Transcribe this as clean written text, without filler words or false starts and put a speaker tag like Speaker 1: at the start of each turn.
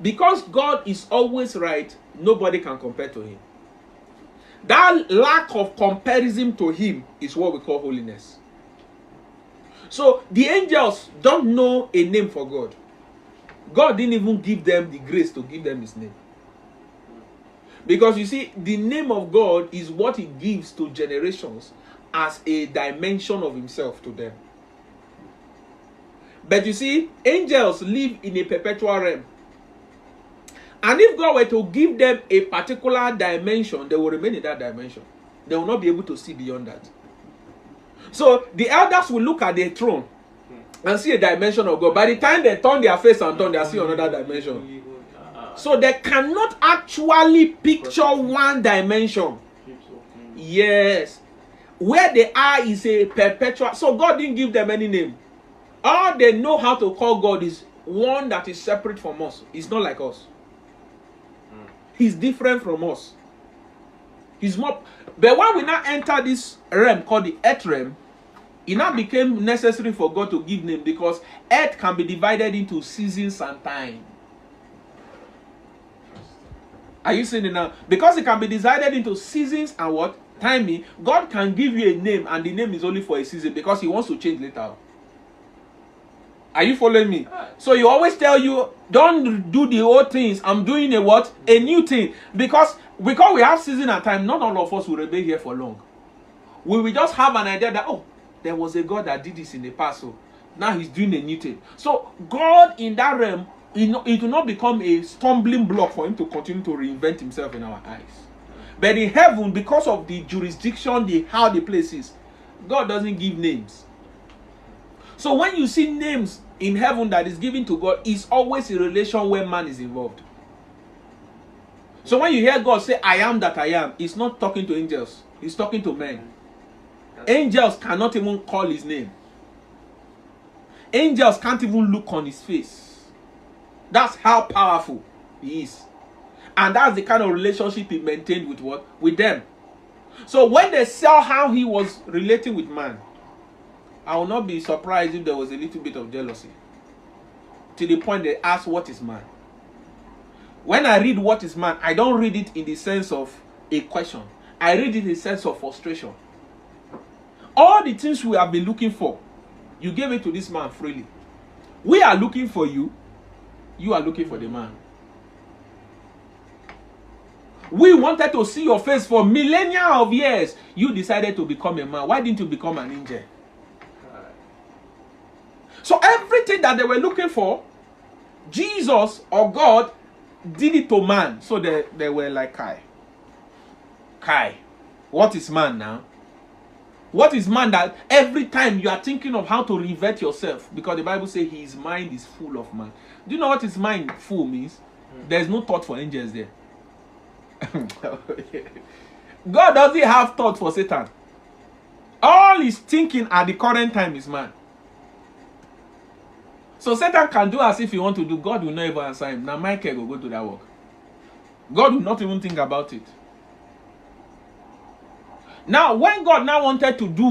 Speaker 1: Because God is always right, nobody can compare to him. That lack of comparison to him is what we call holiness. So the angels don't know a name for God. God didn't even give them the grace to give them his name. Because you see, the name of God is what he gives to generations as a dimension of himself to them. But you see, angels live in a perpetual realm. And if God were to give them a particular dimension, they will remain in that dimension. They will not be able to see beyond that. So the elders will look at the throne and see a dimension of God. By the time they turn their face and turn, they see another dimension. So they cannot actually picture one dimension. Yes. Where they are is a perpetual. So God didn't give them any name. All they know how to call God is one that is separate from us. He's not like us. He's different from us. He's more. But when we now enter this realm called the earth realm, it now became necessary for God to give name, because earth can be divided into seasons and time. Are you seeing it now? Because it can be divided into seasons and what? Timing. God can give you a name, and the name is only for a season because he wants to change later. Are you following me? So you always tell you, don't do the old things. I'm doing a what? A new thing. Because we have season and time, not all of us will remain here for long. We will just have an idea that, oh, there was a God that did this in the past. So now he's doing a new thing. So God in that realm, it will not become a stumbling block for him to continue to reinvent himself in our eyes. But in heaven, because of the jurisdiction, how the place is, God doesn't give names. So when you see names in heaven that is given to God, it's always a relation where man is involved. So when you hear God say, I am that I am, he's not talking to angels. He's talking to men. Angels cannot even call his name. Angels can't even look on his face. That's how powerful he is. And that's the kind of relationship he maintained with what? With them. So when they saw how he was relating with man, I will not be surprised if there was a little bit of jealousy. To the point they asked, what is man? When I read what is man, I don't read it in the sense of a question. I read it in the sense of frustration. All the things we have been looking for, you gave it to this man freely. We are looking for you. You are looking for the man. We wanted to see your face for millennia of years. You decided to become a man. Why didn't you become an angel? So everything that they were looking for, Jesus or God did it to man. So they were like, Kai, what is man now? What is man that every time you are thinking of how to revert yourself? Because the Bible says his mind is full of man. Do you know what his mind full means? There's no thought for angels there. God doesn't have thought for Satan. All he's thinking at the current time is man. So Satan can do as if he want to do. God will not even answer him. Now Michael will go to that work. God will not even think about it. Now when God now wanted to do